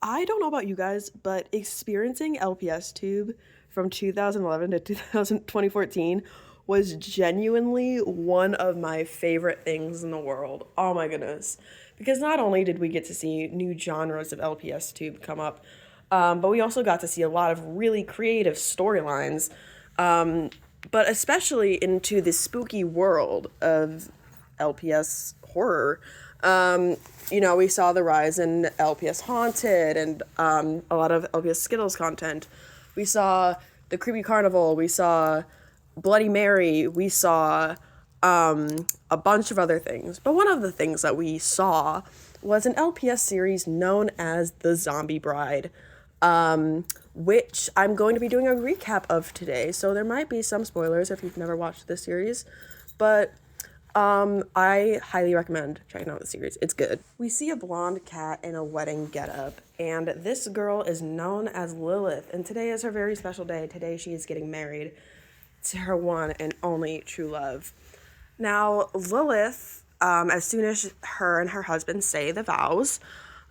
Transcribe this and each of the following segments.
I don't know about you guys, but experiencing LPSTUBE from 2011 to 2014 was genuinely one of my favorite things in the world. Oh my goodness. Because not only did we get to see new genres of LPSTUBE come up, but we also got to see a lot of really creative storylines, but especially into the spooky world of LPS horror. We saw the rise in LPS Haunted and a lot of LPS Skittles content. We saw the Creepy Carnival. We saw Bloody Mary. We saw a bunch of other things. But one of the things that we saw was an LPS series known as The Zombie Bride, which I'm going to be doing a recap of today. So there might be some spoilers if you've never watched this series. But I highly recommend checking out the series. It's good. We see a blonde cat in a wedding getup, and this girl is known as Lilith, and today is her very special day. Today she is getting married to her one and only true love. Now, Lilith, as soon as her and her husband say the vows,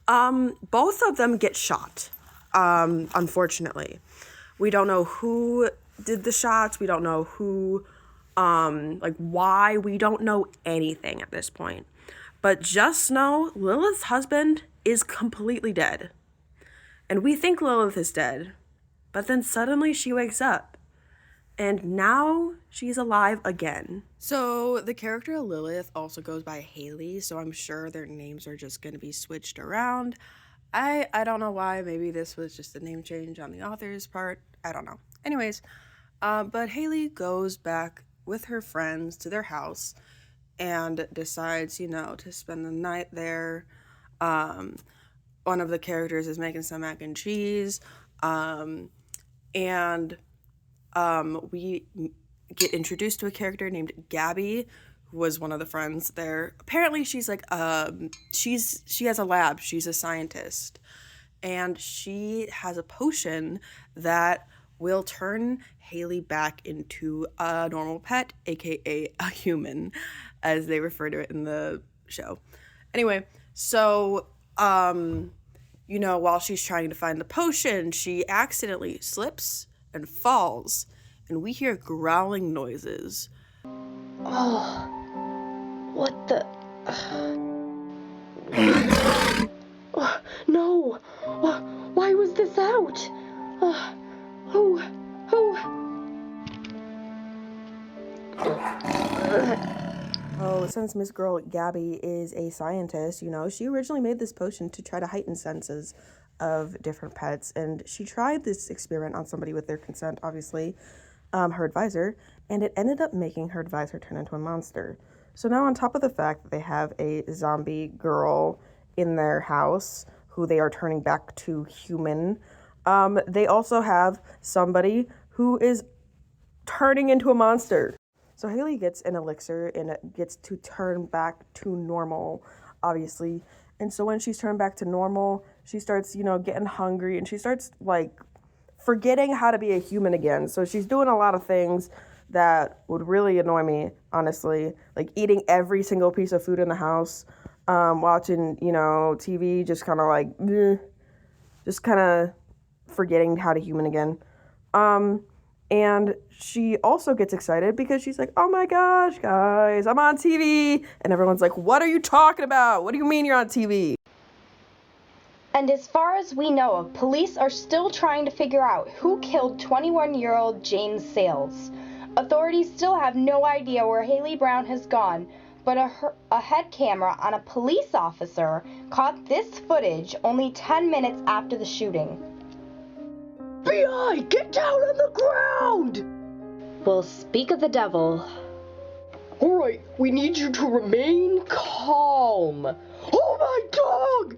both of them get shot, unfortunately. We don't know who did the shots. We don't know who... why. We don't know anything at this point. But just know Lilith's husband is completely dead. And we think Lilith is dead. But then suddenly she wakes up. And now she's alive again. So the character of Lilith also goes by Haley, so I'm sure their names are just going to be switched around. I don't know why. Maybe this was just a name change on the author's part. I don't know. Anyways, but Haley goes back with her friends to their house and decides, to spend the night there. One of the characters is making some mac and cheese. We get introduced to a character named Gabby, who was one of the friends there. Apparently she's she has a lab. She's a scientist. And she has a potion that will turn Haley back into a normal pet, aka a human, as they refer to it in the show. Anyway, so, while she's trying to find the potion, she accidentally slips and falls, and we hear growling noises. Oh, what the... No! Why was this out? Who? Oh, since Miss Girl Gabby is a scientist, she originally made this potion to try to heighten senses of different pets, and she tried this experiment on somebody with their consent, obviously, her advisor, and it ended up making her advisor turn into a monster. So now, on top of the fact that they have a zombie girl in their house who they are turning back to human, they also have somebody who is turning into a monster. So Haley gets an elixir and it gets to turn back to normal, obviously. And so when she's turned back to normal, she starts, getting hungry, and she starts, forgetting how to be a human again. So she's doing a lot of things that would really annoy me, honestly. Like eating every single piece of food in the house, watching, TV, just kind of just kind of forgetting how to human again. And she also gets excited because she's like, oh my gosh, guys, I'm on TV. And everyone's like, what are you talking about? What do you mean you're on TV? And as far as we know, police are still trying to figure out who killed 21-year-old James Sales. Authorities still have no idea where Haley Brown has gone, but a head camera on a police officer caught this footage only 10 minutes after the shooting. FBI, get down on the ground! Well, speak of the devil. Alright, we need you to remain calm. Oh my dog!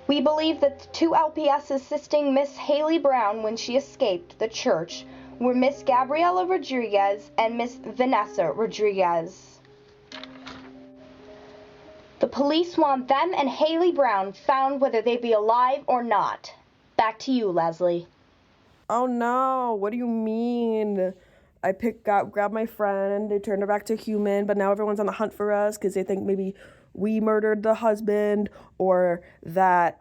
We believe that the two LPS assisting Miss Haley Brown when she escaped the church were Miss Gabriela Rodriguez and Miss Vanessa Rodriguez. The police want them and Haley Brown found whether they be alive or not. Back to you, Leslie. Oh no, what do you mean? I grabbed my friend, they turned her back to human, but now everyone's on the hunt for us because they think maybe we murdered the husband, or that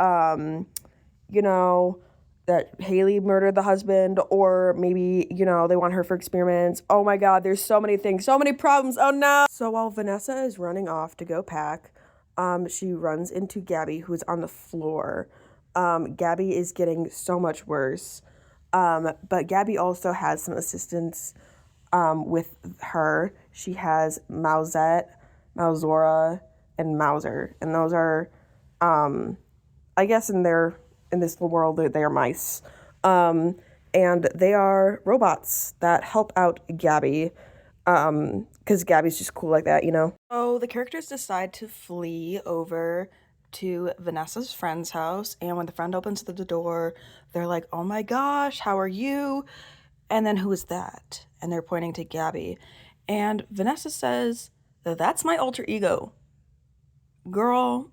you know, that Haley murdered the husband, or maybe, you know, they want her for experiments. Oh my God, there's so many things, so many problems. Oh no. So while Vanessa is running off to go pack, she runs into Gabby, who's on the floor. Gabby is getting so much worse. But Gabby also has some assistance with her. She has Mousette, Mousora, and Mouser. And those are, I guess in this world, they are mice. And they are robots that help out Gabby. Because Gabby's just cool like that, you know? So the characters decide to flee over to Vanessa's friend's house, and when the friend opens the door, they're like, oh my gosh, how are you? And then who is that? And they're pointing to Gabby. And Vanessa says, that's my alter ego. Girl,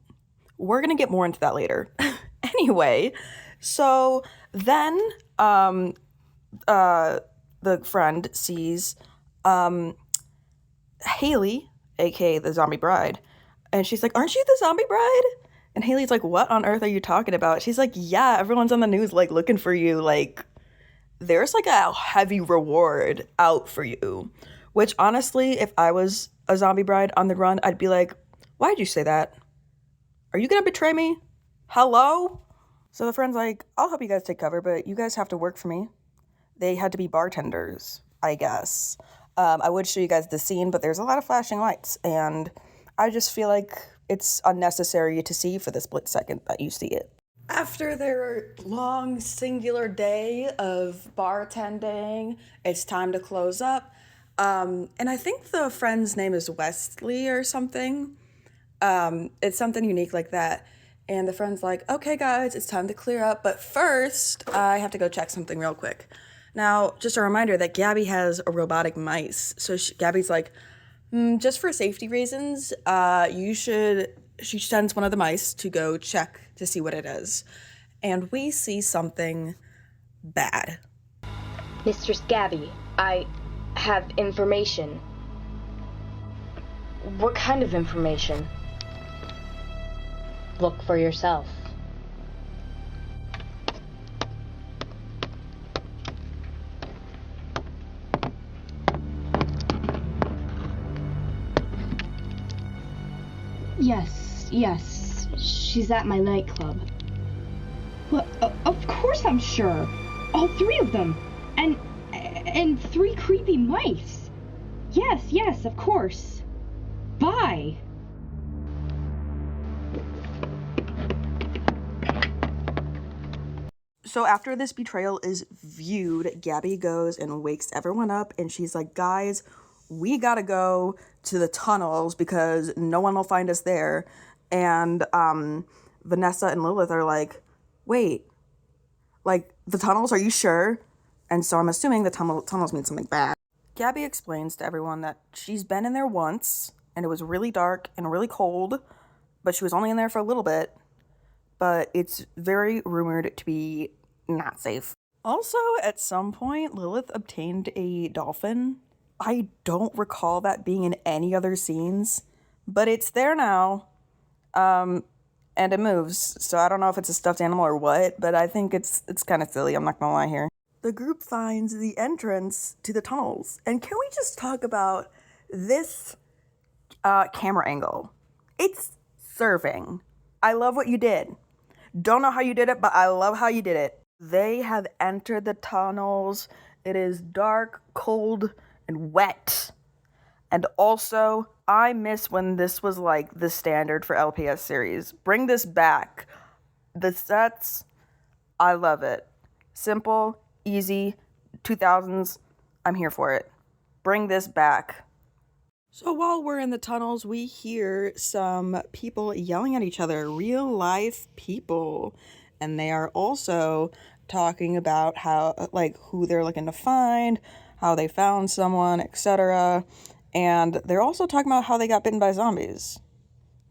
we're gonna get more into that later. Anyway, so then the friend sees Haley, aka the zombie bride, and she's like, aren't you the zombie bride? And Haley's like, what on earth are you talking about? She's like, yeah, everyone's on the news like looking for you, like there's like a heavy reward out for you. Which honestly, if I was a zombie bride on the run, I'd be like, why'd you say that? Are you gonna betray me? Hello? So the friend's like, I'll help you guys take cover, but you guys have to work for me. They had to be bartenders, I guess. I would show you guys the scene, but there's a lot of flashing lights, and I just feel like it's unnecessary to see for the split second that you see it. After their long singular day of bartending, it's time to close up. And I think the friend's name is Wesley or something. It's something unique like that. And the friend's like, okay, guys, it's time to clear up. But first, I have to go check something real quick. Now, just a reminder that Gabby has a robotic mice. So Gabby's like, just for safety reasons, she sends one of the mice to go check to see what it is. And we see something bad. Mistress Gabby, I have information. What kind of information? Look for yourself. Yes, she's at my nightclub. Well, of course I'm sure. All three of them. And three creepy mice. Yes, of course. Bye. So after this betrayal is viewed, Gabby goes and wakes everyone up, and she's like, guys, we gotta go to the tunnels because no one will find us there. And Vanessa and Lilith are like, wait, like the tunnels, are you sure? And so I'm assuming the tunnels mean something bad. Gabby explains to everyone that she's been in there once, and it was really dark and really cold, but she was only in there for a little bit. But it's very rumored to be not safe. Also, at some point, Lilith obtained a dolphin. I don't recall that being in any other scenes, but it's there now, and it moves. So I don't know if it's a stuffed animal or what, but I think it's kind of silly. I'm not gonna lie here. The group finds the entrance to the tunnels, and can we just talk about this camera angle? It's serving. I love what you did. Don't know how you did it, but I love how you did it. They have entered the tunnels. It is dark, cold, and wet. And also, I miss when this was like the standard for LPS series. Bring this back. The sets, I love it. Simple, easy, 2000s. I'm here for it. Bring this back. So while we're in the tunnels, we hear some people yelling at each other, real life people. And they are also talking about how, like, who they're looking to find, how they found someone, etc. And they're also talking about how they got bitten by zombies.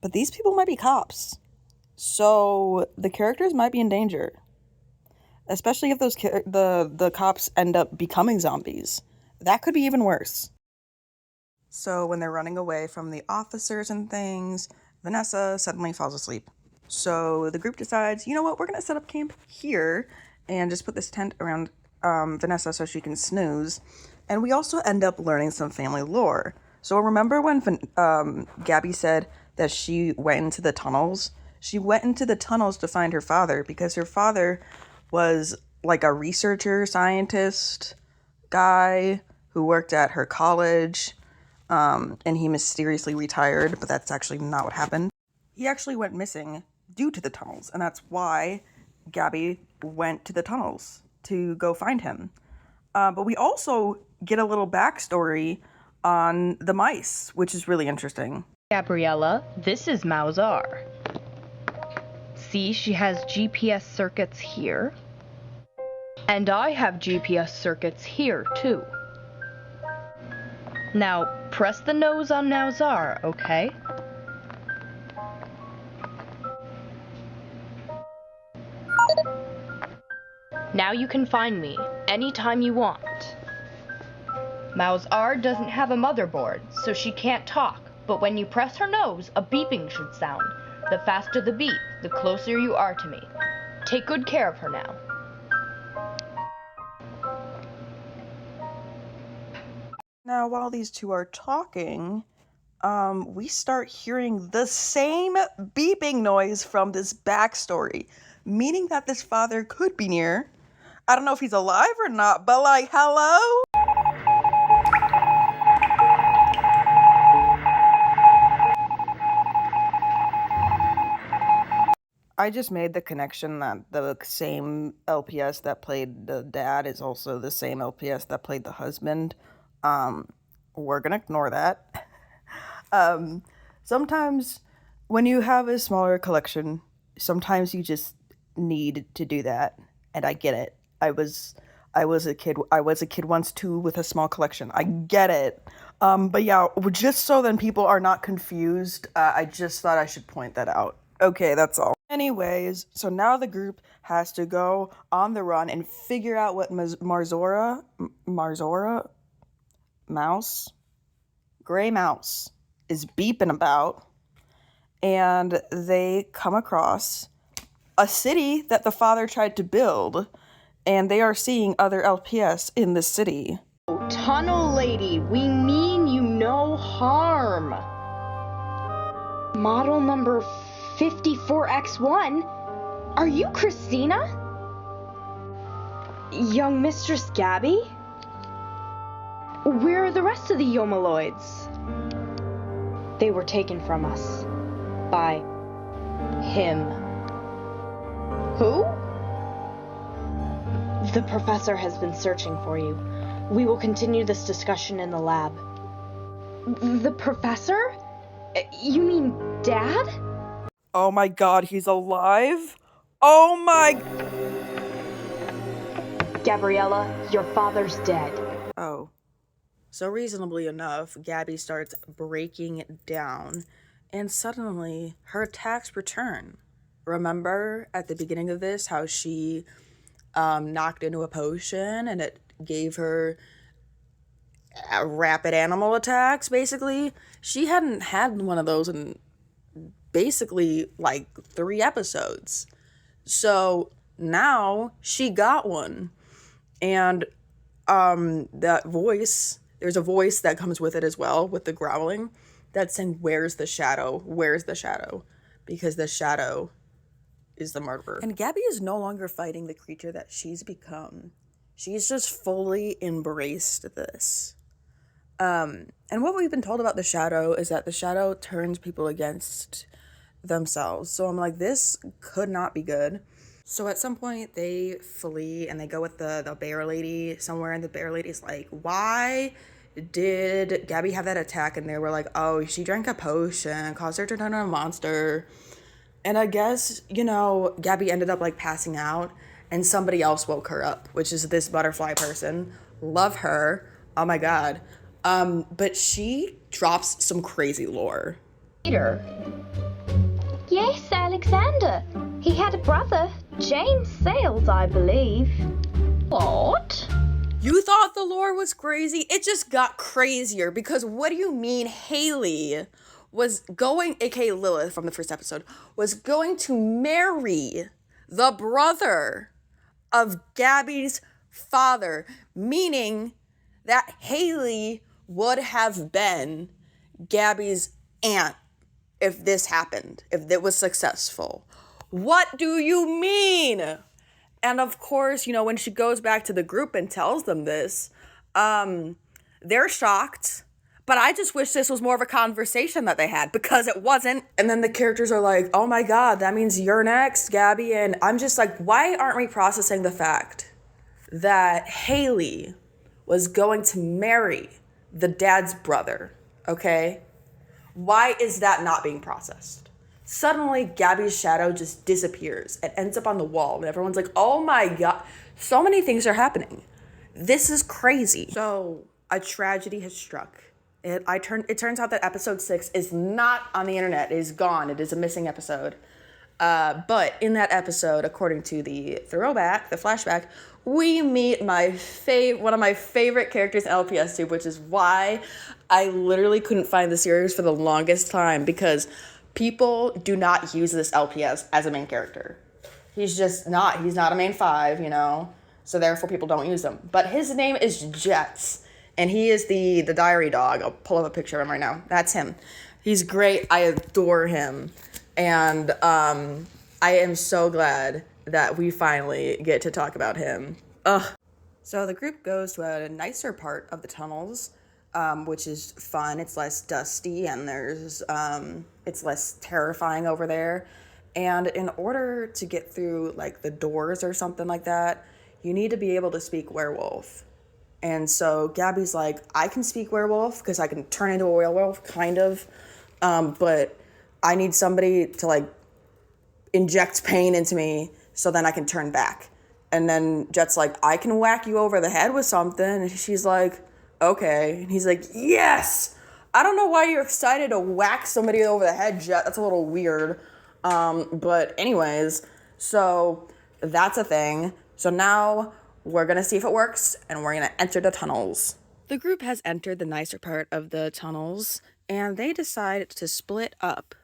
But these people might be cops. So the characters might be in danger. Especially if those the cops end up becoming zombies. That could be even worse. So when they're running away from the officers and things, Vanessa suddenly falls asleep. So the group decides, you know what, we're going to set up camp here and just put this tent around Vanessa so she can snooze. And we also end up learning some family lore. So remember when Gabby said that she went into the tunnels? She went into the tunnels to find her father because her father was like a researcher, scientist guy who worked at her college, and he mysteriously retired, but that's actually not what happened. He actually went missing due to the tunnels, and that's why Gabby went to the tunnels to go find him. But we also get a little backstory on the mice, which is really interesting. Gabriella, this is Mauzar. See, she has GPS circuits here. And I have GPS circuits here, too. Now, press the nose on Mauzar, okay? Now you can find me anytime you want. Mauzar doesn't have a motherboard, so she can't talk, but when you press her nose, a beeping should sound. The faster the beep, the closer you are to me. Take good care of her now. Now, while these two are talking, we start hearing the same beeping noise from this backstory, meaning that this father could be near. I don't know if he's alive or not, but like, hello? I just made the connection that the same LPS that played the dad is also the same LPS that played the husband. We're gonna ignore that. Sometimes when you have a smaller collection, sometimes you just need to do that, and I get it. I was a kid once too with a small collection. I get it. But yeah, just so then people are not confused, I just thought I should point that out. Okay, that's all. Anyways, so now the group has to go on the run and figure out what Gray Mouse is beeping about. And they come across a city that the father tried to build, and they are seeing other LPS in the city. Tunnel lady, we mean you no harm. Model number 54X1? Are you Christina? Young Mistress Gabby? Where are the rest of the Yomaloids? They were taken from us. By him. Who? The professor has been searching for you. We will continue this discussion in the lab. The professor? You mean Dad? Oh my god, he's alive? Oh my... Gabriella, your father's dead. Oh. So reasonably enough, Gabby starts breaking down, and suddenly her attacks return. Remember at the beginning of this how she knocked into a potion and it gave her rapid animal attacks, basically? She hadn't had one of those in basically like 3 episodes. So now she got one. And that voice, there's a voice that comes with it as well, with the growling, that's saying, "Where's the shadow? Where's the shadow?" Because the shadow is the murderer. And Gabby is no longer fighting the creature that she's become. She's just fully embraced this. And what we've been told about the shadow is that the shadow turns people against themselves. So I'm like, this could not be good. So at some point they flee and they go with the bear lady somewhere, and the bear lady's like, why did Gabby have that attack? And they were like, oh, she drank a potion, caused her to turn into a monster. And I guess, you know, Gabby ended up like passing out, and somebody else woke her up, which is this butterfly person. Love her. Oh my god. But she drops some crazy lore. Peter. Yes, Alexander. He had a brother, James Sales, I believe. What? You thought the lore was crazy? It just got crazier, because what do you mean, Haley? was going, aka Lilith from the first episode, was going to marry the brother of Gabby's father, meaning that Haley would have been Gabby's aunt if this happened, if it was successful. What do you mean? And of course, you know, when she goes back to the group and tells them this, they're shocked. But I just wish this was more of a conversation that they had, because it wasn't. And then the characters are like, oh my God, that means you're next, Gabby. And I'm just like, why aren't we processing the fact that Haley was going to marry the dad's brother, okay? Why is that not being processed? Suddenly, Gabby's shadow just disappears and ends up on the wall. And everyone's like, oh my God, so many things are happening. This is crazy. So a tragedy has struck. It turns out that episode 6 is not on the internet. It is gone. It is a missing episode. But in that episode, according to the throwback, the flashback, we meet one of my favorite characters in LPSTUBE, which is why I literally couldn't find the series for the longest time, because people do not use this LPS as a main character. He's not a main 5, you know, so therefore people don't use him. But his name is Jets. And he is the diary dog. I'll pull up a picture of him right now. That's him. He's great. I adore him. And I am so glad that we finally get to talk about him. Ugh. So the group goes to a nicer part of the tunnels, which is fun. It's less dusty and it's less terrifying over there. And in order to get through like the doors or something like that, you need to be able to speak werewolf. And so Gabby's like, I can speak werewolf because I can turn into a werewolf, kind of. But I need somebody to, like, inject pain into me so then I can turn back. And then Jet's like, I can whack you over the head with something. And she's like, okay. And he's like, yes! I don't know why you're excited to whack somebody over the head, Jet. That's a little weird. But anyways, so that's a thing. So now we're going to see if it works, and we're going to enter the tunnels. The group has entered the nicer part of the tunnels, and they decide to split up.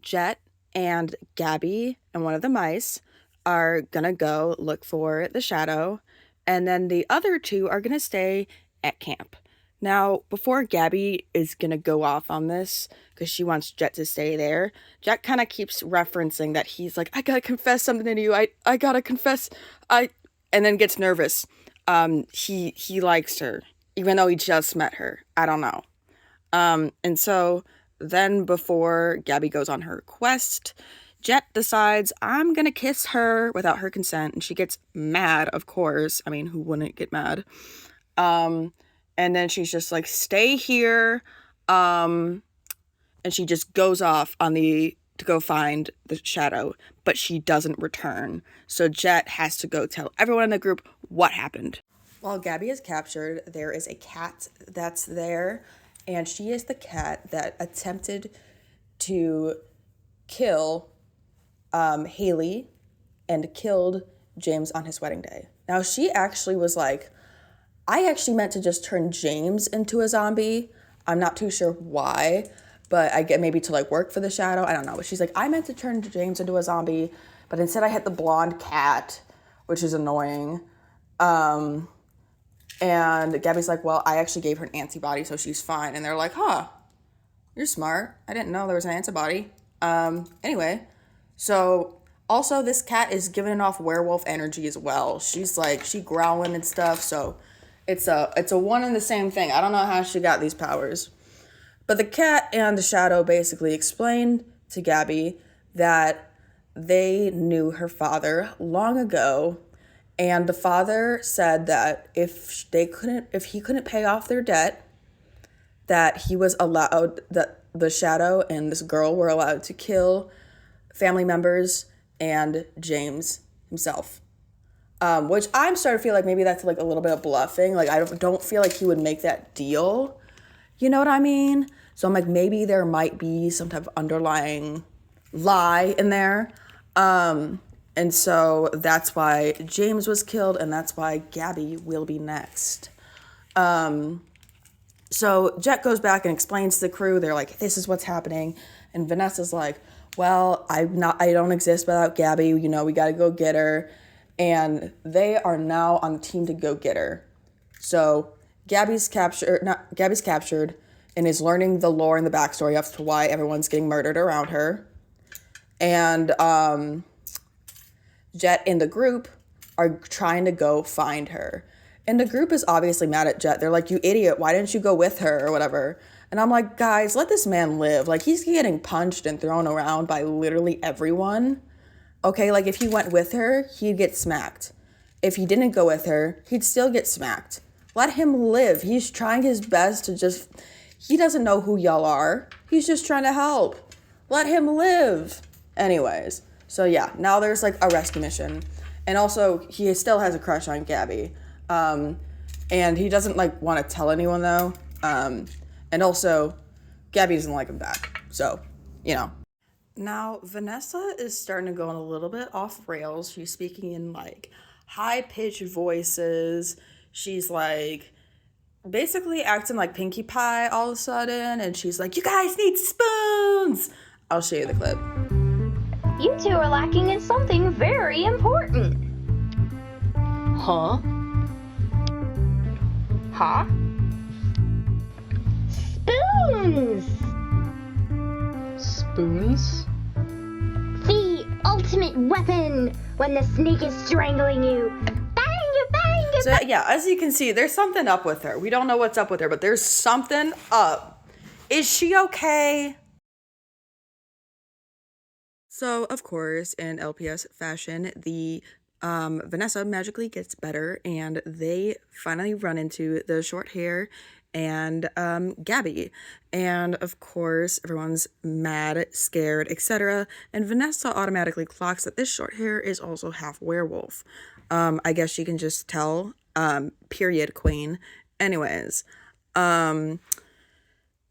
Jet and Gabby and one of the mice are going to go look for the shadow, and then the other 2 are going to stay at camp. Now, before Gabby is going to go off on this, because she wants Jet to stay there, Jet kind of keeps referencing that he's like, I gotta confess something to you. I gotta confess. And then gets nervous. He likes her, even though he just met her. I don't know. And so then before Gabby goes on her quest, Jet decides, I'm gonna kiss her without her consent. And she gets mad, of course. I mean, who wouldn't get mad? And then she's just like, stay here. And she just goes off to go find the shadow, but she doesn't return. So Jet has to go tell everyone in the group what happened. While Gabby is captured, there is a cat that's there, and she is the cat that attempted to kill Haley and killed James on his wedding day. Now, she actually was like, I actually meant to just turn James into a zombie. I'm not too sure why, but I get maybe to like work for the shadow. I don't know. But she's like, I meant to turn James into a zombie, but instead I hit the blonde cat, which is annoying. And Gabby's like, well, I actually gave her an antibody, so she's fine. And they're like, huh, you're smart. I didn't know there was an antibody. Anyway, so also this cat is giving off werewolf energy as well. She's like, she growling and stuff, so it's a one and the same thing. I don't know how she got these powers. But the cat and the shadow basically explained to Gabby that they knew her father long ago, and the father said that if he couldn't pay off their debt, that he was allowed, that the shadow and this girl were allowed to kill family members and James himself. Which I'm starting to feel like maybe that's like a little bit of bluffing. Like, I don't feel like he would make that deal. You know what I mean? So I'm like, maybe there might be some type of underlying lie in there. And so that's why James was killed, and that's why Gabby will be next. So Jet goes back and explains to the crew. They're like, this is what's happening. And Vanessa's like, well, I don't exist without Gabby. You know, we got to go get her. And they are now on the team to go get her. So Gabby's captured and is learning the lore and the backstory as to why everyone's getting murdered around her. And Jet and the group are trying to go find her. And the group is obviously mad at Jet. They're like, you idiot, why didn't you go with her or whatever? And I'm like, guys, let this man live. Like, he's getting punched and thrown around by literally everyone. Okay, like, if he went with her, he'd get smacked. If he didn't go with her, he'd still get smacked. Let him live. He's trying his best to just... He doesn't know who y'all are. He's just trying to help. Let him live. Anyways, so yeah, now there's, like, a rescue mission. And also, he still has a crush on Gabby. And he doesn't, like, want to tell anyone, though. And also, Gabby doesn't like him back. So, you know. Now, Vanessa is starting to go on a little bit off rails. She's speaking in, like, high-pitched voices. She's, like, basically acting like Pinkie Pie all of a sudden. And she's like, you guys need spoons! I'll show you the clip. You two are lacking in something very important. Huh? Huh? Spoons! Spoons? The ultimate weapon when the snake is strangling you. Bang! So, yeah, as you can see, there's something up with her. We don't know what's up with her, but there's something up. Is she okay? So, of course, in LPS fashion, the Vanessa magically gets better, and they finally run into the short hair and Gabby. And, of course, everyone's mad, scared, etc. And Vanessa automatically clocks that this short hair is also half werewolf. I guess she can just tell. Period, queen. Anyways.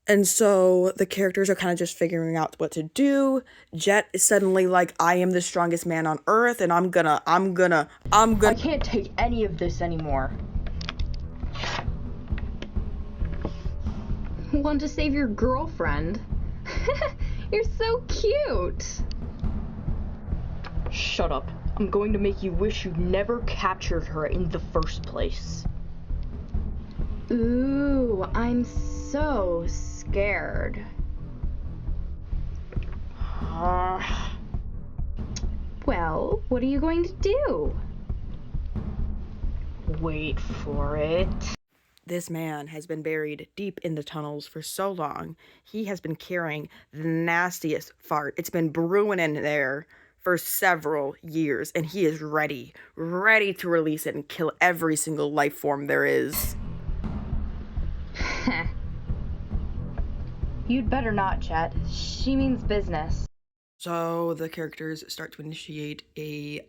And so the characters are kind of just figuring out what to do. Jet is suddenly like, I am the strongest man on earth, and I'm gonna. I can't take any of this anymore. Want to save your girlfriend? You're so cute. Shut up. I'm going to make you wish you'd never captured her in the first place. Ooh, I'm so scared. Well, what are you going to do? Wait for it. This man has been buried deep in the tunnels for so long. He has been carrying the nastiest fart. It's been brewing in there for several years, and he is ready to release it and kill every single life form there is. You'd better not, Chet. She means business. So the characters start to initiate a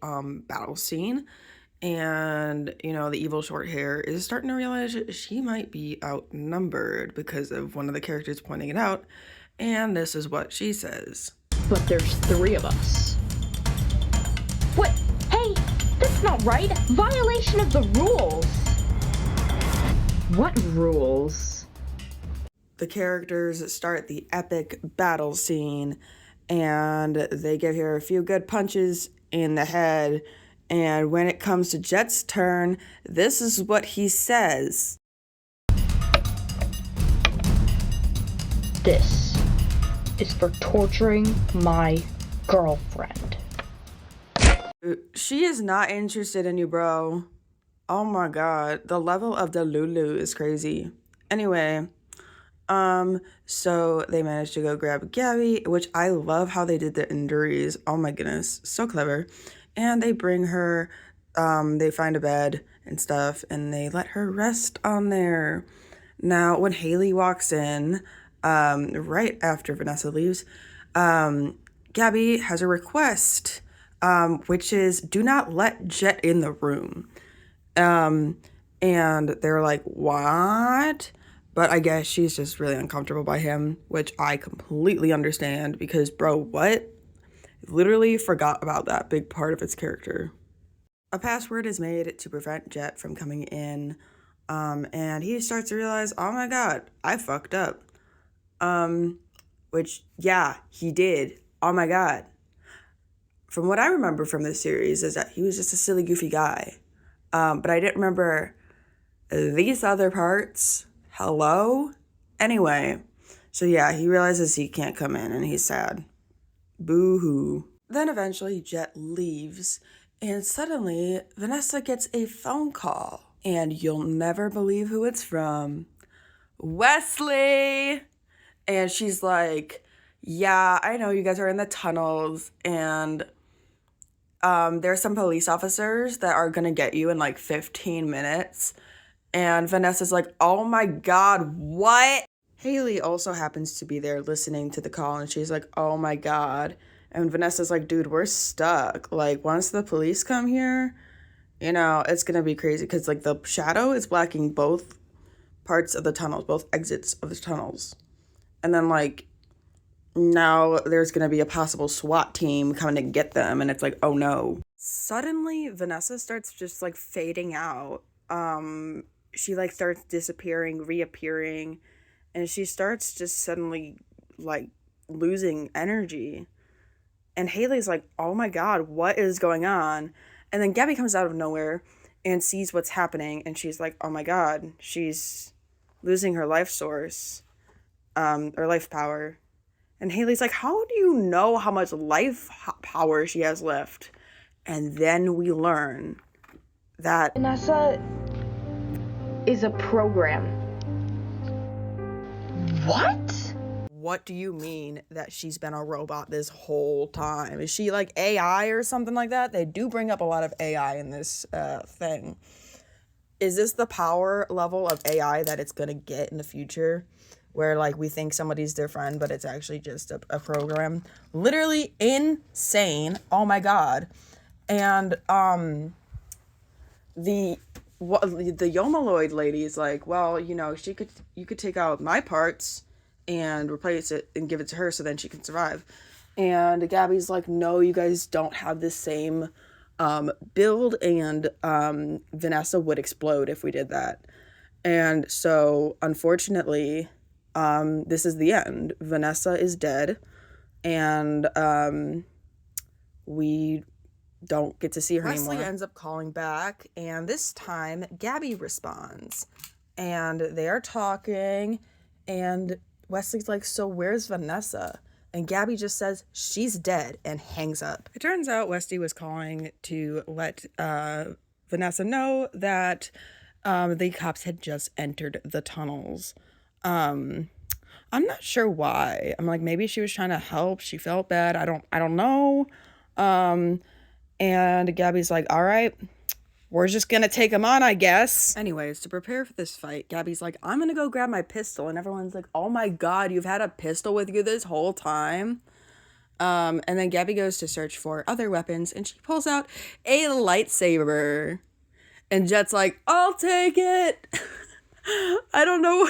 battle scene, and you know, the evil short hair is starting to realize she might be outnumbered because of one of the characters pointing it out, and this is what she says. But there's 3 of us. What? Hey, that's not right. Violation of the rules. What rules? The characters start the epic battle scene, and they give her a few good punches in the head. And when it comes to Jet's turn, this is what he says. This is for torturing my girlfriend. She is not interested in you, bro. Oh my god, the level of the Lulu is crazy. Anyway, so they managed to go grab Gabby, which I love how they did the injuries. Oh my goodness, so clever. And they bring her, they find a bed and stuff, and they let her rest on there. Now, when Haley walks in, right after Vanessa leaves, Gabby has a request, which is do not let Jet in the room. And they're like, what? But I guess she's just really uncomfortable by him, which I completely understand because, bro, what? Literally forgot about that big part of its character. A password is made to prevent Jet from coming in. And he starts to realize, oh my god, I fucked up. Which, yeah, he did. Oh my god. From what I remember from this series is that he was just a silly, goofy guy. But I didn't remember these other parts. Hello? Anyway, so yeah, he realizes he can't come in and he's sad. Boo-hoo. Then eventually Jet leaves and suddenly Vanessa gets a phone call. And you'll never believe who it's from. Wesley! And she's like, yeah, I know you guys are in the tunnels and there's some police officers that are gonna get you in like 15 minutes. And Vanessa's like, oh my god, what? Haley also happens to be there listening to the call and she's like, oh my god. And Vanessa's like, dude, we're stuck. Like, once the police come here, you know, it's gonna be crazy because like the shadow is blocking both parts of the tunnels, both exits of the tunnels. And then like now there's gonna be a possible SWAT team coming to get them and it's like, oh no. Suddenly Vanessa starts just like fading out. She like starts disappearing, reappearing, and she starts just suddenly like losing energy. And Haley's like, oh my god, what is going on? And then Gabby comes out of nowhere and sees what's happening, and she's like, oh my god, she's losing her life source, or life power. And Haley's like, how do you know how much life power she has left? And then we learn that Vanessa is a program. What do you mean that she's been a robot this whole time? Is she like AI or something like that? They do bring up a lot of AI in this thing. Is this the power level of AI that it's gonna get in the future? Where like we think somebody's their friend, but it's actually just a program. Literally insane. Oh my god. And the Yomaloid lady is like, well, you know, you could take out my parts and replace it and give it to her so then she can survive. And Gabby's like, no, you guys don't have the same build, and Vanessa would explode if we did that. And so unfortunately, this is the end. Vanessa is dead, and we don't get to see her anymore. Wesley ends up calling back, and this time Gabby responds, and they are talking, and Wesley's like, so where's Vanessa? And Gabby just says, she's dead, and hangs up. It turns out Wesley was calling to let Vanessa know that the cops had just entered the tunnels. I'm not sure why. I'm like, maybe she was trying to help. She felt bad. I don't know. And Gabby's like, all right, we're just gonna take him on, I guess. Anyways, to prepare for this fight, Gabby's like, I'm gonna go grab my pistol. And everyone's like, oh my god, you've had a pistol with you this whole time? And then Gabby goes to search for other weapons, and she pulls out a lightsaber. And Jet's like, I'll take it. I don't know.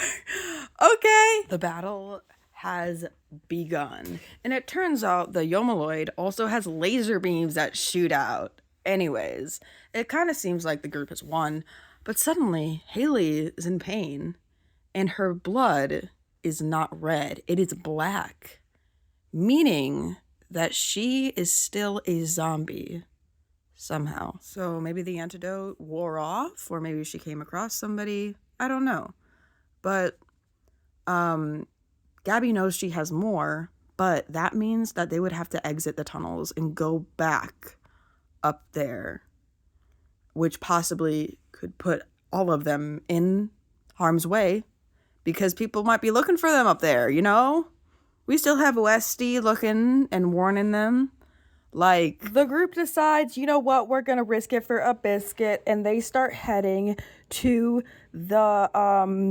Okay. The battle has begun. And it turns out the Yomaloid also has laser beams that shoot out. Anyways, it kind of seems like the group has won, but suddenly Haley is in pain, and her blood is not red, it is black, meaning that she is still a zombie somehow. So maybe the antidote wore off, or maybe she came across somebody, I don't know. But Gabby knows she has more, but that means that they would have to exit the tunnels and go back up there, which possibly could put all of them in harm's way because people might be looking for them up there, you know? We still have Westy looking and warning them. Like, the group decides, you know what, we're gonna risk it for a biscuit, and they start heading to the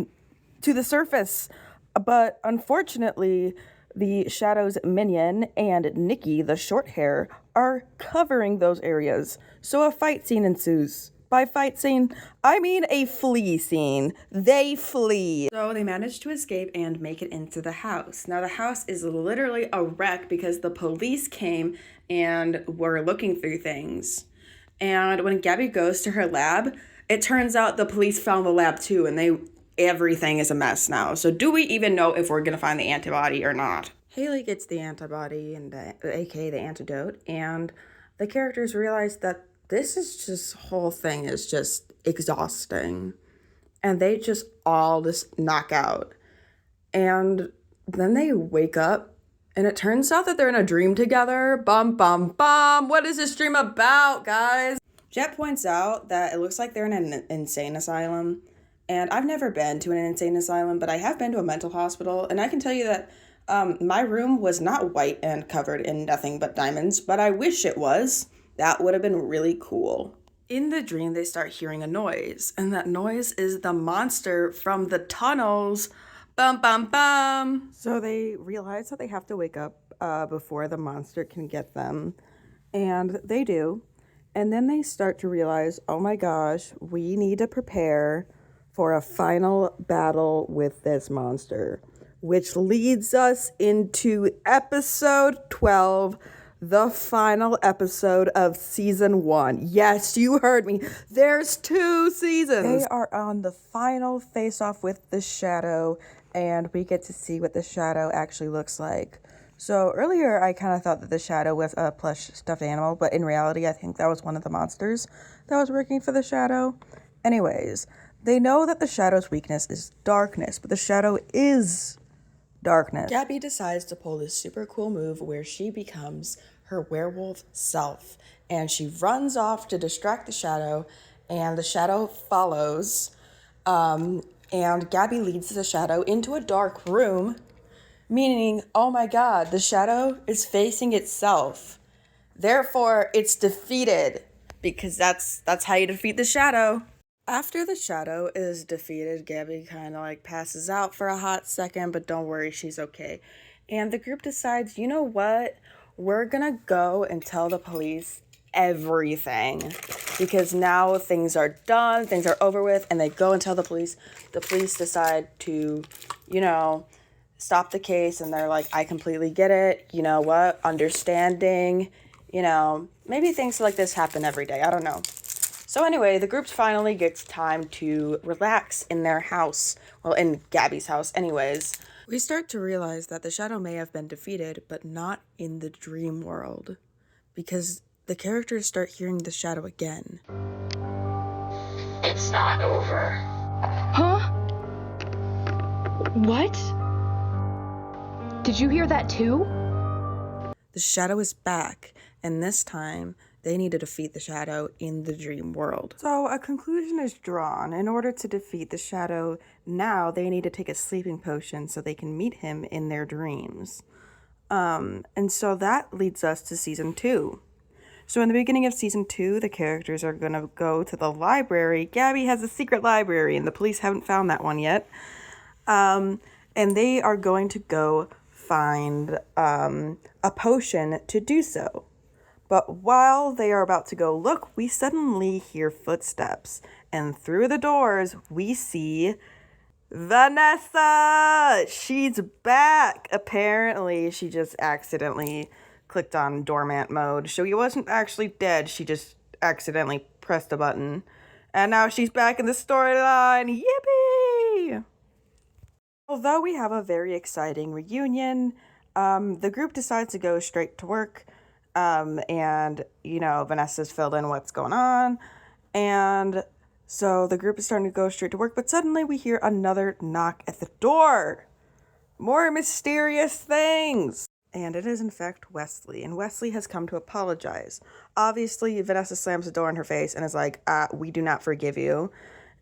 surface. But unfortunately, the Shadow's minion and Nikki, the short hair, are covering those areas. So a fight scene ensues. By fight scene, I mean a flee scene. They flee. So they manage to escape and make it into the house. Now the house is literally a wreck because the police came and were looking through things. And when Gabby goes to her lab, It turns out the police found the lab too, and everything is a mess now. So do we even know if we're gonna find the antibody or not? Haley gets the antibody, and aka the antidote, and the characters realize that this whole thing is just exhausting. And they just all just knock out. And then they wake up, and it turns out that they're in a dream together. Bum, bum, bum. What is this dream about, guys? Jet points out that it looks like they're in an insane asylum. And I've never been to an insane asylum, but I have been to a mental hospital. And I can tell you that my room was not white and covered in nothing but diamonds, but I wish it was. That would have been really cool. In the dream, they start hearing a noise, and that noise is the monster from the tunnels. Bum, bum, bum. So they realize that they have to wake up before the monster can get them, and they do. And then they start to realize, oh my gosh, we need to prepare for a final battle with this monster, which leads us into episode 12, the final episode of season 1. Yes, you heard me. There's 2 seasons. They are on the final face-off with the Shadow, and we get to see what the Shadow actually looks like. So earlier, I kind of thought that the Shadow was a plush stuffed animal, but in reality, I think that was one of the monsters that was working for the Shadow. Anyways, they know that the Shadow's weakness is darkness, but the Shadow is darkness. Gabby decides to pull this super cool move where she becomes her werewolf self, and she runs off to distract the Shadow, and the Shadow follows, and Gabby leads the Shadow into a dark room, meaning, oh my god, the Shadow is facing itself. Therefore, it's defeated, because that's how you defeat the Shadow. After the Shadow is defeated, Gabby kind of like passes out for a hot second, but don't worry, she's okay. And the group decides, you know what? We're gonna go and tell the police everything, because now things are done, things are over with, and they go and tell the police. The police decide to, stop the case, and they're like, I completely get it. You know what? Understanding, maybe things like this happen every day. I don't know. So anyway, the group finally gets time to relax in their house. Well, in Gabby's house anyways. We start to realize that the Shadow may have been defeated, but not in the dream world. Because the characters start hearing the Shadow again. It's not over. Huh? What? Did you hear that too? The Shadow is back, and this time they need to defeat the Shadow in the dream world. So a conclusion is drawn. In order to defeat the Shadow, now they need to take a sleeping potion so they can meet him in their dreams. And so that leads us to season 2. So in the beginning of season 2, the characters are going to go to the library. Gabby has a secret library, and the police haven't found that one yet. And they are going to go find a potion to do so. But while they are about to go look, we suddenly hear footsteps. And through the doors, we see Vanessa! She's back! Apparently, she just accidentally clicked on dormant mode. She wasn't actually dead. She just accidentally pressed a button. And now she's back in the storyline. Yippee! Although we have a very exciting reunion, the group decides to go straight to work. And, Vanessa's filled in what's going on. And so the group is starting to go straight to work. But suddenly we hear another knock at the door. More mysterious things. And it is, in fact, Wesley. And Wesley has come to apologize. Obviously, Vanessa slams the door in her face and is like, we do not forgive you.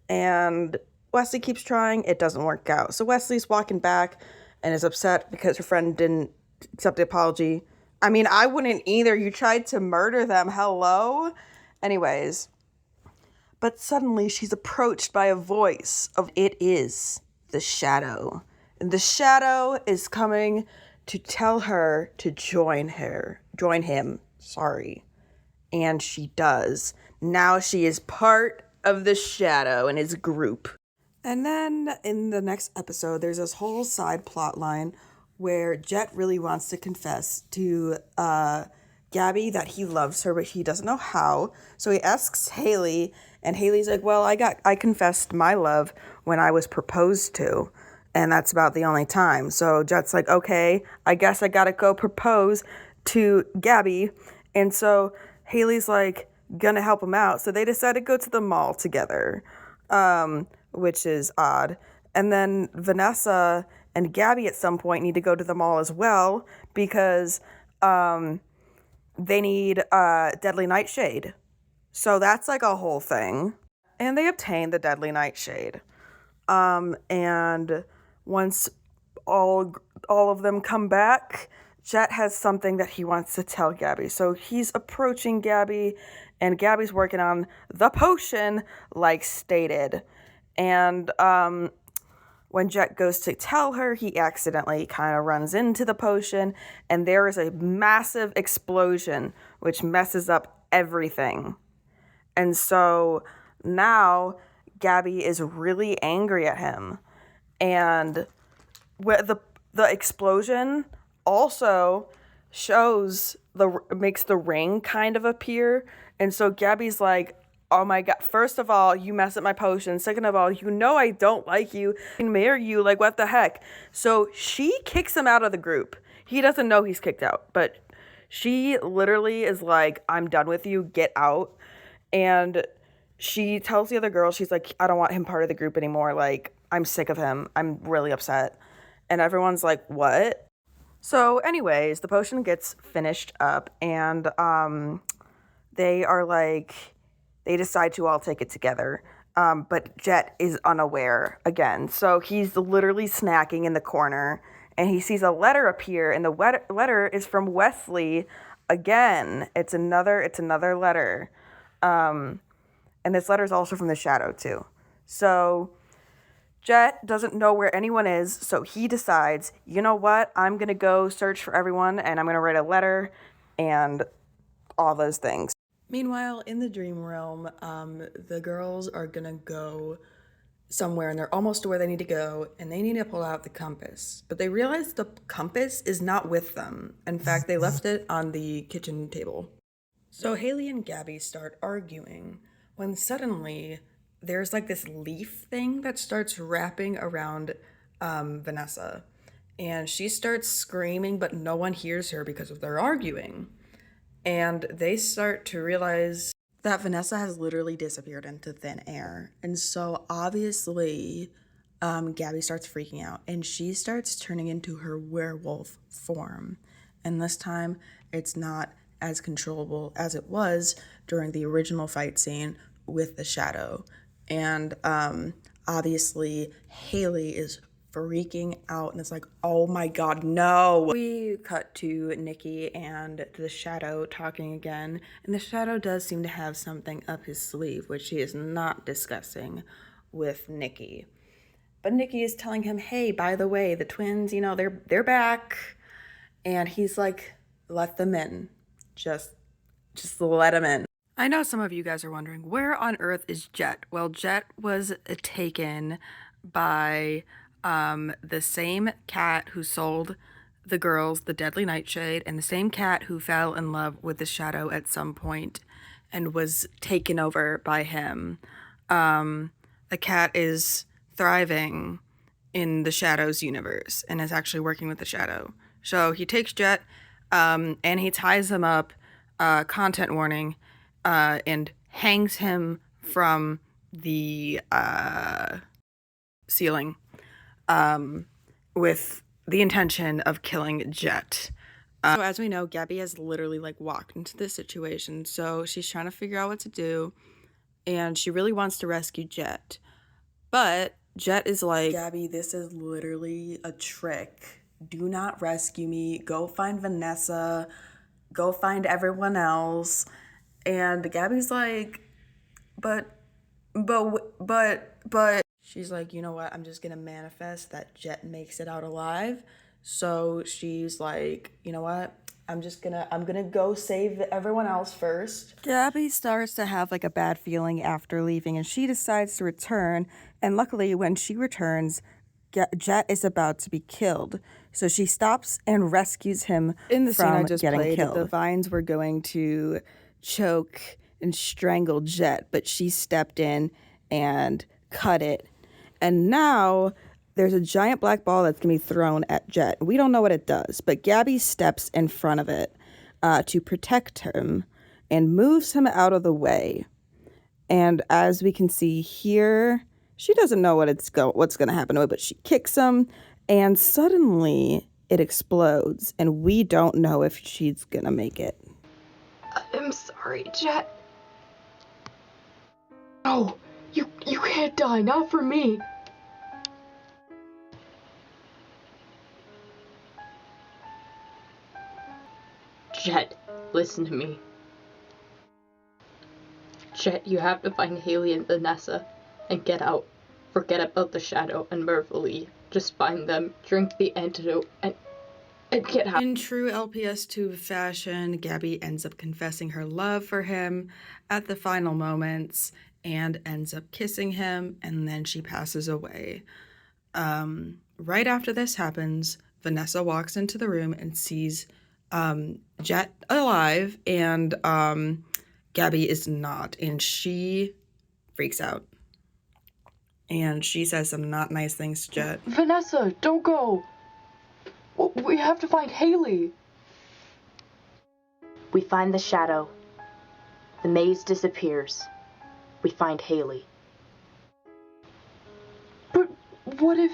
And Wesley keeps trying. It doesn't work out. So Wesley's walking back and is upset because her friend didn't accept the apology. I mean, I wouldn't either. You tried to murder them. Hello? Anyways. But suddenly she's approached by a voice of it is the Shadow. And the Shadow is coming to tell her to join him. And she does. Now she is part of the Shadow and his group. And then in the next episode, there's this whole side plot line where Jet really wants to confess to Gabby that he loves her, but he doesn't know how. So he asks Haley, and Haley's like, well, I confessed my love when I was proposed to, and that's about the only time. So Jet's like, okay, I guess I gotta go propose to Gabby. And so Haley's like gonna help him out. So they decide to go to the mall together, which is odd. And then Vanessa and Gabby at some point need to go to the mall as well because they need Deadly Nightshade. So that's like a whole thing. And they obtain the Deadly Nightshade. And once all of them come back, Jet has something that he wants to tell Gabby. So he's approaching Gabby, and Gabby's working on the potion, like stated. And when Jet goes to tell her, he accidentally kind of runs into the potion, and there is a massive explosion, which messes up everything. And so now Gabby is really angry at him. And the explosion also makes the ring kind of appear. And so Gabby's like, oh my God, first of all, you mess up my potion. Second of all, you know I don't like you. I can marry you, like what the heck? So she kicks him out of the group. He doesn't know he's kicked out, but she literally is like, I'm done with you, get out. And she tells the other girl, she's like, I don't want him part of the group anymore. Like, I'm sick of him. I'm really upset. And everyone's like, what? So anyways, the potion gets finished up, and they decide to all take it together. But Jet is unaware again. So he's literally snacking in the corner, and he sees a letter appear, and the letter is from Wesley again. It's another letter. And this letter is also from the Shadow too. So Jet doesn't know where anyone is, so he decides, you know what, I'm going to go search for everyone, and I'm going to write a letter, and all those things. Meanwhile, in the dream realm, the girls are going to go somewhere, and they're almost to where they need to go, and they need to pull out the compass. But they realize the compass is not with them. In fact, they left it on the kitchen table. So Haley and Gabby start arguing, when suddenly there's like this leaf thing that starts wrapping around Vanessa. And she starts screaming, but no one hears her because of their arguing. And they start to realize that Vanessa has literally disappeared into thin air. And so obviously, Gabby starts freaking out, and she starts turning into her werewolf form. And this time, it's not as controllable as it was during the original fight scene with the Shadow. And obviously, Haley is freaking out, and it's like, oh my God, no. We cut to Nikki and the Shadow talking again, and the Shadow does seem to have something up his sleeve, which he is not discussing with Nikki. But Nikki is telling him, hey, by the way, the twins, you know, they're back. And he's like, let them in. Just let them in. I know some of you guys are wondering, where on earth is Jet? Well, Jet was taken by the same cat who sold the girls the Deadly Nightshade, and the same cat who fell in love with the Shadow at some point and was taken over by him. The cat is thriving in the Shadow's universe and is actually working with the Shadow. So he takes Jet and he ties him up, content warning, and hangs him from the ceiling with the intention of killing Jet. So as we know, Gabby has literally like walked into this situation, so she's trying to figure out what to do, and she really wants to rescue Jet. But Jet is like, Gabby, this is literally a trick. Do not rescue me. Go find Vanessa. Go find everyone else. And Gabby's like, but. She's like, you know what? I'm just gonna manifest that Jet makes it out alive. So she's like, you know what? I'm gonna go save everyone else first. Gabby starts to have like a bad feeling after leaving, and she decides to return. And luckily, when she returns, Jet is about to be killed. So she stops and rescues him In the scene I from just getting played, killed. the Vines were going to choke and strangle Jet, but she stepped in and cut it. And now there's a giant black ball that's going to be thrown at Jet. We don't know what it does, but Gabby steps in front of it to protect him and moves him out of the way. And as we can see here, she doesn't know what's going to happen to it, but she kicks him, and suddenly it explodes, and we don't know if she's going to make it. I'm sorry, Jet. No, you can't die, not for me. Jet, listen to me. Jet, you have to find Haley and Vanessa and get out. Forget about the Shadow and Mervily. Just find them, drink the antidote, and get out. In true LPSTUBE fashion, Gabby ends up confessing her love for him at the final moments and ends up kissing him, and then she passes away. Right after this happens, Vanessa walks into the room and sees Jet alive, and Gabby is not, and she freaks out. And she says some not nice things to Jet. Vanessa, don't go. We have to find Haley. We find the Shadow. The maze disappears. We find Haley. But what if...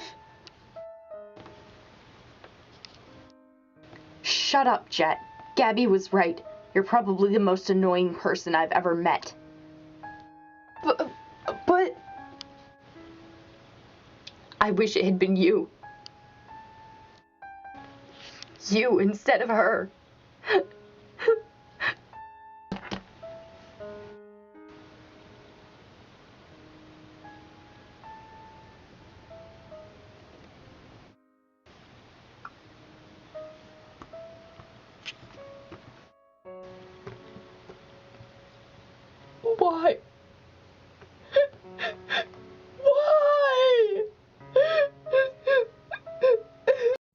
Shut up, Jet. Gabby was right. You're probably the most annoying person I've ever met. But... I wish it had been you. You instead of her. Why? Why?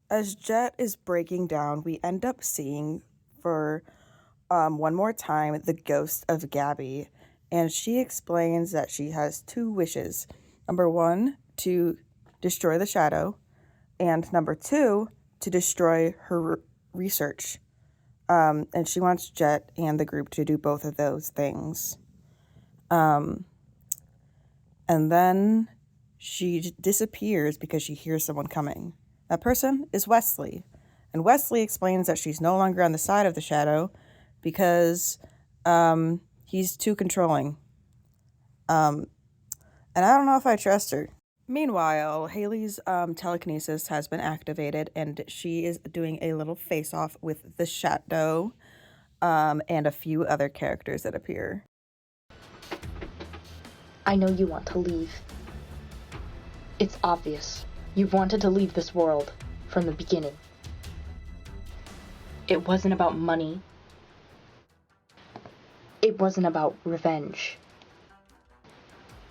As Jet is breaking down, we end up seeing for one more time the ghost of Gabby, and she explains that she has two wishes. Number one, to destroy the Shadow, and number two, to destroy her research. And she wants Jet and the group to do both of those things. And then she disappears because she hears someone coming. That person is Wesley. And Wesley explains that she's no longer on the side of the Shadow because he's too controlling. And I don't know if I trust her. Meanwhile, Haley's telekinesis has been activated, and she is doing a little face-off with the Shadow and a few other characters that appear. I know you want to leave. It's obvious. You've wanted to leave this world from the beginning. It wasn't about money. It wasn't about revenge.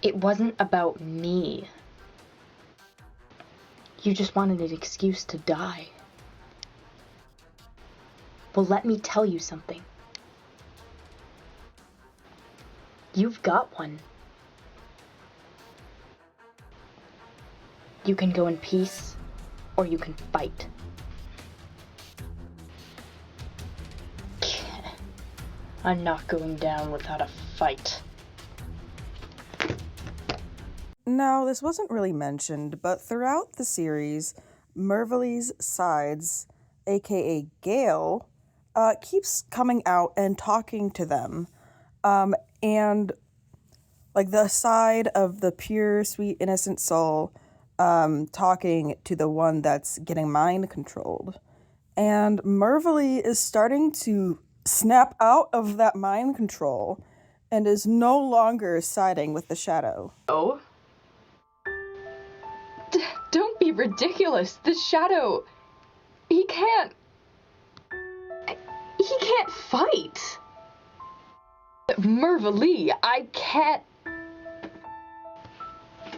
It wasn't about me. You just wanted an excuse to die. Well, let me tell you something. You've got one. You can go in peace, or you can fight. I'm not going down without a fight. No, this wasn't really mentioned, but throughout the series, Mervely's sides, aka Gale, keeps coming out and talking to them. And like the side of the pure, sweet, innocent soul talking to the one that's getting mind controlled. And Mervely is starting to snap out of that mind control and is no longer siding with the Shadow. Oh? Don't be ridiculous. The Shadow... He can't fight. Mervely, I can't...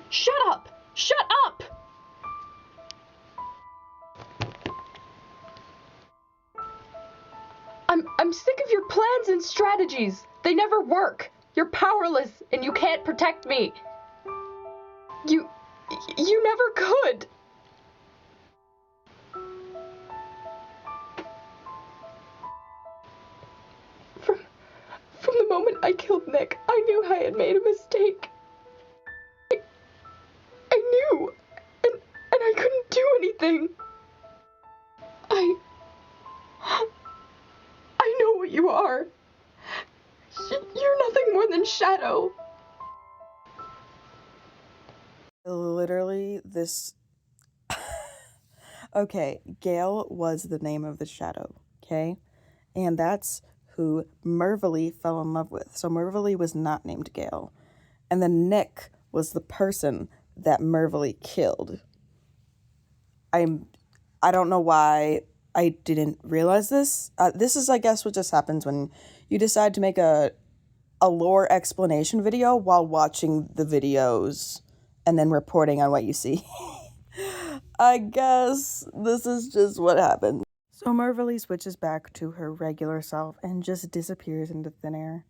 Shut up! Shut up! I'm sick of your plans and strategies. They never work. You're powerless and you can't protect me. You never could. From the moment I killed Nick, I knew I had made a mistake. I knew, and I couldn't do anything. I know what you are. You're nothing more than Shadow. Literally, this. Okay, Gale was the name of the shadow, okay? And that's who Mervily fell in love with. So Mervily was not named Gale. And then Nick was the person that Mervily killed. I don't know why I didn't realize this. This is, I guess, what just happens when you decide to make a lore explanation video while watching the videos and then reporting on what you see. I guess this is just what happened. So Mervily switches back to her regular self and just disappears into thin air.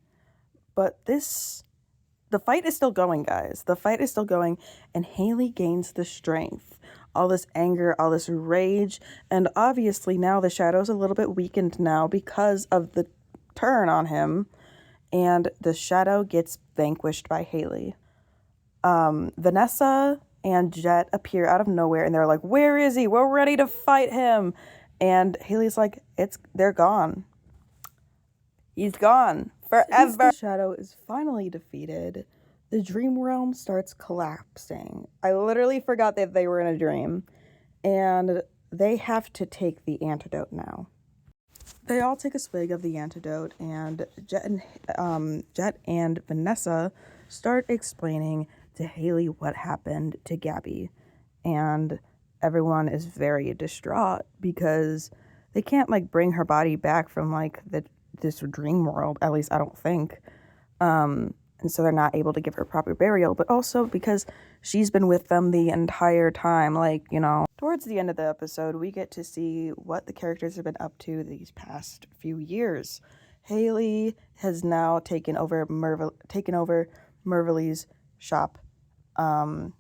But the fight is still going, guys. The fight is still going, and Haley gains the strength. All this anger, all this rage, and obviously now the shadow's a little bit weakened now because of the turn on him, and the shadow gets vanquished by Haley. Vanessa and Jet appear out of nowhere, and they're like, "Where is he? We're ready to fight him." And Haley's like, they're gone. He's gone forever. Since the shadow is finally defeated, the dream realm starts collapsing. I literally forgot that they were in a dream, and they have to take the antidote now. They all take a swig of the antidote, and Jet and Vanessa start explaining to Haley what happened to Gabby, and everyone is very distraught because they can't bring her body back from this dream world. At least I don't think. And so they're not able to give her proper burial, but also because she's been with them the entire time. Towards the end of the episode, we get to see what the characters have been up to these past few years. Haley has now taken over Mervily's shop, and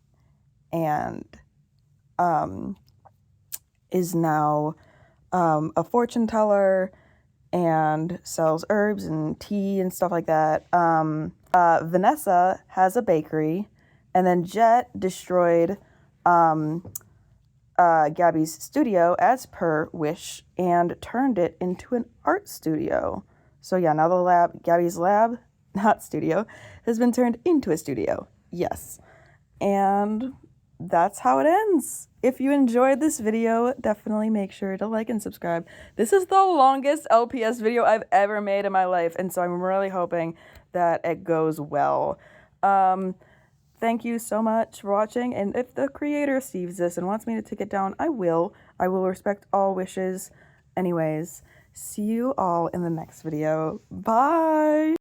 is now a fortune teller and sells herbs and tea and stuff like that. Vanessa has a bakery, and then Jet destroyed Gabby's studio as per wish and turned it into an art studio. So yeah, now Gabby's lab, not studio, has been turned into a studio. Yes. And that's how it ends. If you enjoyed this video, definitely make sure to like and subscribe. This is the longest LPS video I've ever made in my life, and so I'm really hoping that it goes well. Thank you so much for watching, and if the creator sees this and wants me to take it down, I will. I will respect all wishes. Anyways, see you all in the next video. Bye!